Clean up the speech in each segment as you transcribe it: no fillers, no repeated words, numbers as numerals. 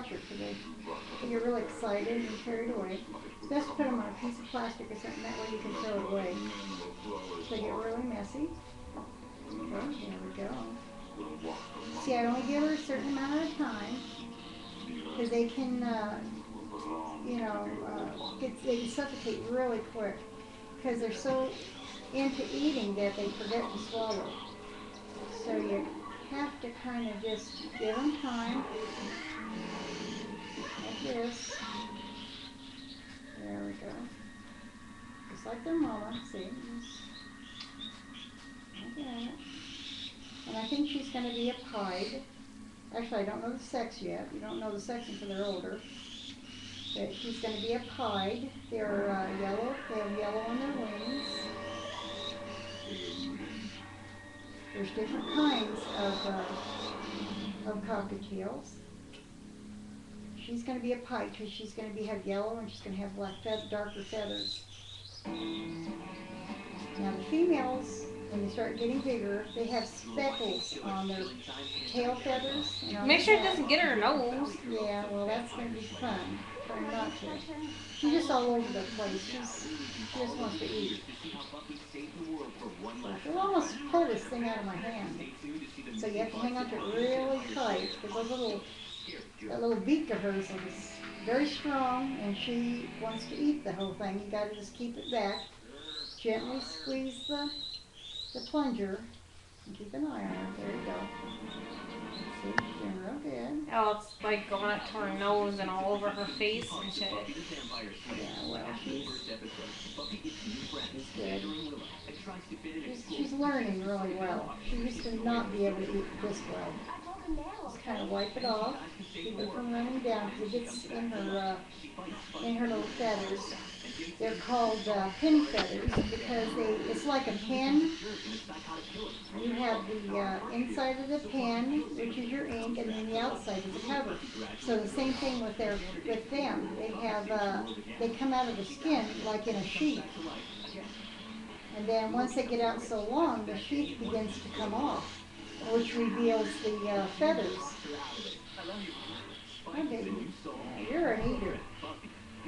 watch her because they get really excited and carried away. It's best to put them on a piece of plastic or something, that way you can throw it away. They get really messy. Okay, there we go. See, I only give her a certain amount of time because they can, they suffocate really quick because they're so into eating that they forget to swallow. So you have to kind of just give them time, like this. There we go. Just like their mama, see? Like that. And I think she's going to be a pied. Actually, I don't know the sex yet. You don't know the sex until they're older. But she's going to be a pied. They're yellow. They have yellow on their wings. There's different kinds of cockatiels. She's going to be a pied because she's going to have yellow and she's going to have black darker feathers. Now the females, when they start getting bigger, they have speckles on their tail feathers. Make sure it doesn't get her nose. Yeah, well that's going to be fun. Try not to. She's just all over the place. She just wants to eat. She'll almost pull this thing out of my hand. So you have to hang on to it really tight because that little beak of hers is very strong and she wants to eat the whole thing. You got to just keep it back. Gently squeeze the plunger and keep an eye on her. There you go. See, she's doing real good. Oh, it's like going up to her nose and all over her face and shit. Yeah, well, she's good. She's learning really well. She used to not be able to eat this well. Just kind of wipe it off, keep it from running down because it gets in her little feathers. They're called pin feathers because it's like a pin. You have the inside of the pin, which is your ink, and then the outside is the cover. So the same thing with them. They come out of the skin like in a sheath. And then once they get out so long, the sheath begins to come off, which reveals the feathers. Hi, baby. You're an eater.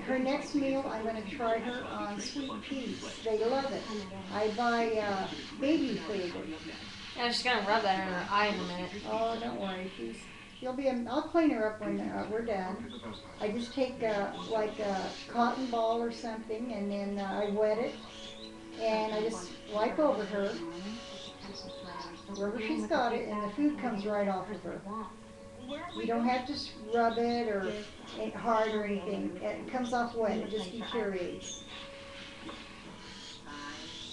Her next meal, I'm going to try her on sweet peas. They love it. I buy baby food. Yeah, she's gonna rub that in her eye in a minute. Oh, don't worry. I'll clean her up when we're done. I just take like a cotton ball or something, and then I wet it, and I just wipe over her wherever she's got it, and the food comes right off of her. You don't have to rub it or hard or anything. It comes off wet. It just deteriorates.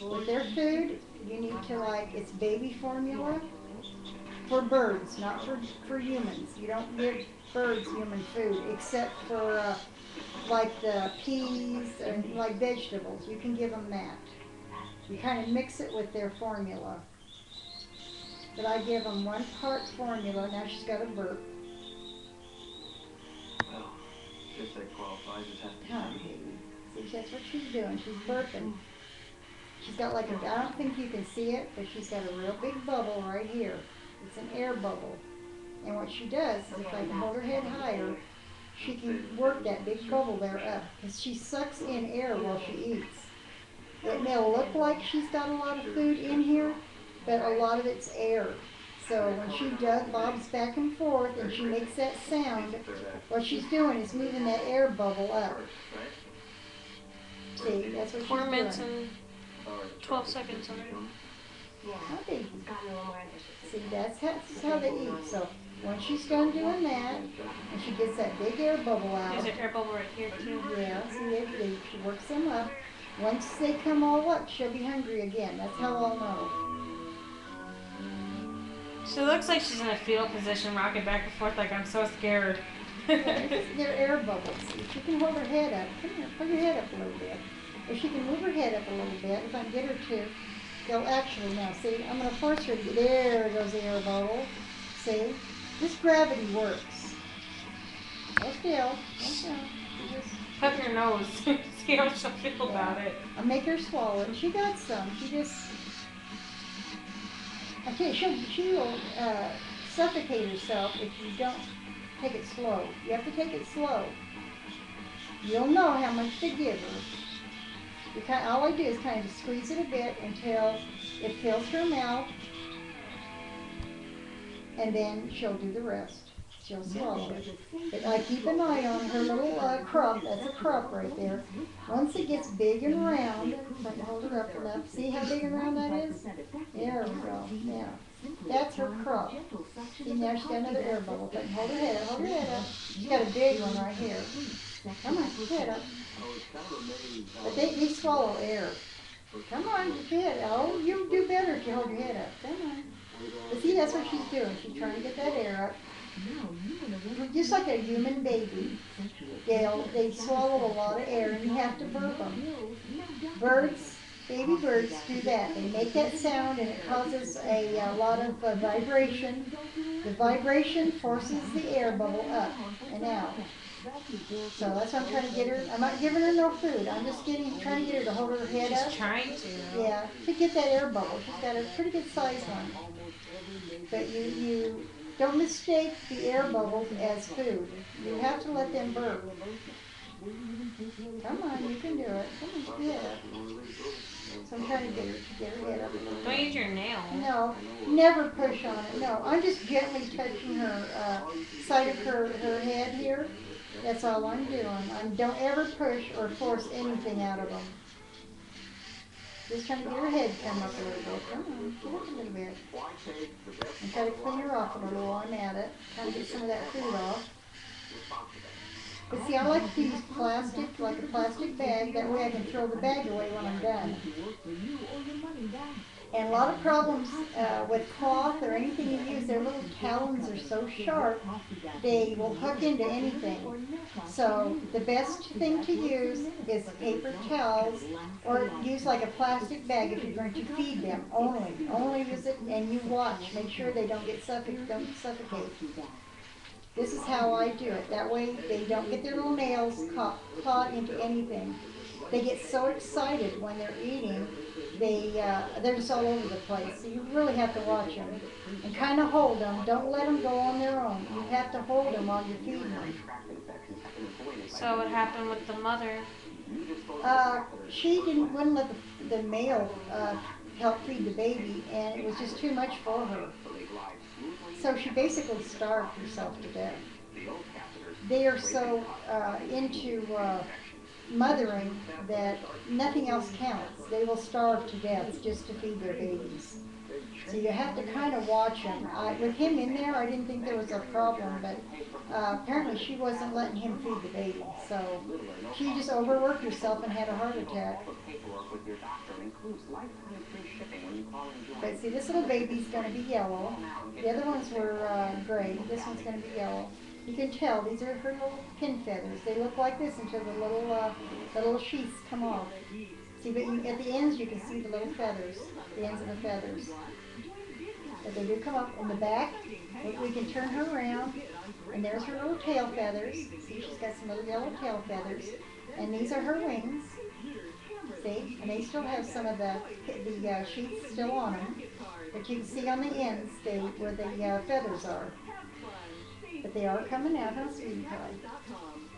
With their food, you need to it's baby formula for birds, not for humans. You don't give birds human food except for like the peas and like vegetables. You can give them that. You kind of mix it with their formula. But I give them 1 part formula. Now she's got a burp. Well, guess that qualifies as having Come on, baby. See, that's what she's doing. She's burping. She's got I don't think you can see it, but she's got a real big bubble right here. It's an air bubble. And what she does is if I can hold her head higher, she can work that big bubble there up. Because she sucks in air while she eats. It may look like she's got a lot of food in here, but a lot of it's air. So when she bobs back and forth and she makes that sound, what she's doing is moving that air bubble up. See, that's what she's doing. 4 minutes and 12 seconds already. Okay. See, that's how they eat. So once she's done doing that, and she gets that big air bubble out. There's an air bubble right here too. Yeah, see, she works them up. Once they come all up, she'll be hungry again. That's how I'll know. She looks like she's in a fetal position, rocking back and forth like I'm so scared. They're air bubbles. If she can hold her head up, come here, put your head up a little bit. If she can move her head up a little bit, if I can get her to, they'll actually now, see, I'm going to force her to get, there goes the air bubble. See, this gravity works. Hold still, hold still. Put in your nose. See how she'll feel about it. I'll make her swallow it. She got some. She just, I tell you, she'll suffocate herself if you don't take it slow. You have to take it slow. You'll know how much to give her. All I do is kind of squeeze it a bit until it fills her mouth, and then she'll do the rest. She'll swallow it. But I keep an eye on her little crop. That's a crop right there. Once it gets big and round, if I can hold her up enough, see how big and round that is? There we go. Now, that's her crop. See, now she's got another air bubble. If I can hold her head up, hold her head up. She's got a big one right here. Come on, head up. But they swallow air. Come on, get your head. Oh, you'll do better if you hold your head up. Come on. But see, that's what she's doing. She's trying to get that air up. Just like a human baby, they swallow a lot of air, and you have to burp them. Birds, baby birds do that. They make that sound, and it causes a lot of vibration. The vibration forces the air bubble up and out. So that's why I'm trying to get her. I'm not giving her no food. I'm just trying to get her to hold her head up. She's trying to. Yeah, to get that air bubble. She's got a pretty good size one. But you don't mistake the air bubbles as food. You have to let them burp. Come on, you can do it. Come on, yeah. So I'm trying to get her head up a little bit. Don't use your nail. No, never push on it. No, I'm just gently touching her side of her head here. That's all I'm doing. Don't ever push or force anything out of them. Just trying to get her head come up a little bit. Come on, get up a little bit. And try to clean her off a little while I'm at it. Trying to get some of that food off. But see, I like to use plastic, like a plastic bag. That way I can throw the bag away when I'm done. And a lot of problems with cloth or anything you use, their little talons are so sharp, they will hook into anything. So the best thing to use is paper towels, or use like a plastic bag if you're going to feed them. Only use it, and you watch. Make sure they don't suffocate. This is how I do it. That way they don't get their little nails caught into anything. They get so excited when they're eating. They're just all over the place. So you really have to watch them and kind of hold them. Don't let them go on their own. You have to hold them while you're feeding them. So what happened with the mother? She wouldn't let the male help feed the baby, and it was just too much for her. So she basically starved herself to death. They are so into mothering that nothing else counts. They will starve to death just to feed their babies. So you have to kind of watch them. With him in there, I didn't think there was a problem, but apparently she wasn't letting him feed the baby. So she just overworked herself and had a heart attack. But see, this little baby's going to be yellow. The other ones were gray. This one's going to be yellow. You can tell these are her little pin feathers. They look like this until the little sheaths come off. See, but at the ends you can see the little feathers, the ends of the feathers. But they do come off. In the back, we can turn her around, and there's her little tail feathers. See, she's got some little yellow tail feathers, and these are her wings. See, and they still have some of the sheaths still on them, but you can see on the ends where the feathers are. But they are coming out, huh, sweetie pie?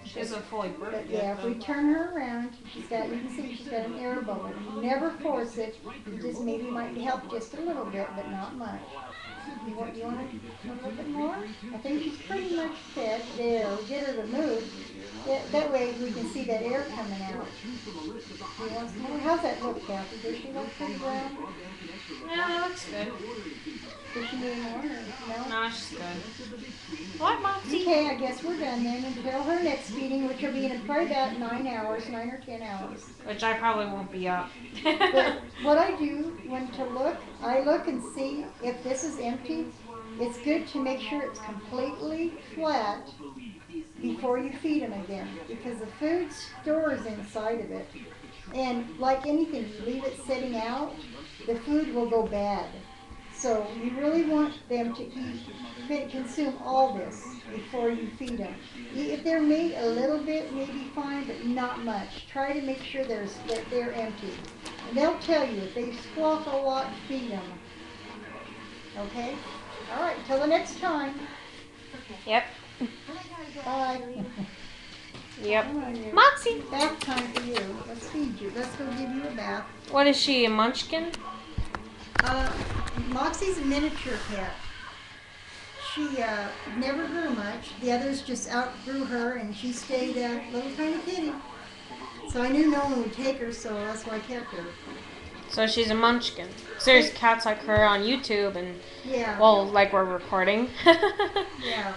She isn't fully burnt But yet. yeah, if we turn her around, you can see she's got an air bubble. You never force it. You just maybe might help just a little bit, but not much. You want a little bit more? I think she's pretty much fed. There, we get her to move. That way we can see that air coming out. You want some more? How's that look, Kathy? Does she look pretty brown? No, that looks good. Does she need more? No? No, she's good. What, Momsy? Okay, I guess we're done then until her next feeding, which will be in probably about 9 hours, 9 or 10 hours. Which I probably won't be up. But what I do I look and see if this is empty. It's good to make sure it's completely flat before you feed them again, because the food stores inside of it. And like anything, you leave it sitting out, the food will go bad. So you really want them to consume all this before you feed them. If they're made a little bit, maybe fine, but not much. Try to make sure that they're empty. And they'll tell you, if they squawk a lot, feed them. Okay? All right, until the next time. Yep. Bye. Yep. Come on, dear. Moxie. Bath time for you. Let's feed you. Let's go give you a bath. What is she, a munchkin? Moxie's a miniature cat. She never grew much. The others just outgrew her, and she stayed a little tiny kitty. So I knew no one would take her, so that's why I kept her. So she's a munchkin. So there's cats like her on YouTube, and Yeah. well, like we're recording. Yeah.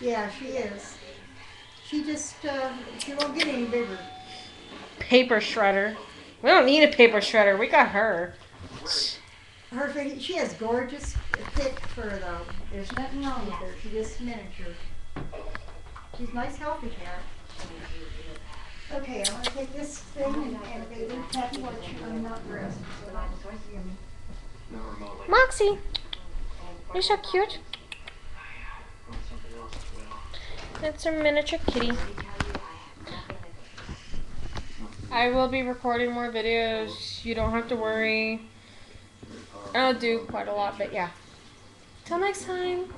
Yeah, she is. She just, she won't get any bigger. Paper shredder. We don't need a paper shredder. We got her. She has gorgeous, thick fur, though. There's nothing wrong with her. She's just miniature. She's a nice, healthy cat. Okay, I'm going to take this thing and baby Patty watch I'm not dressed. So No remote. Like Moxie, you're so cute. something else as well. That's a miniature kitty. I will be recording more videos. You don't have to worry. I'll do quite a lot, but yeah. Till next time.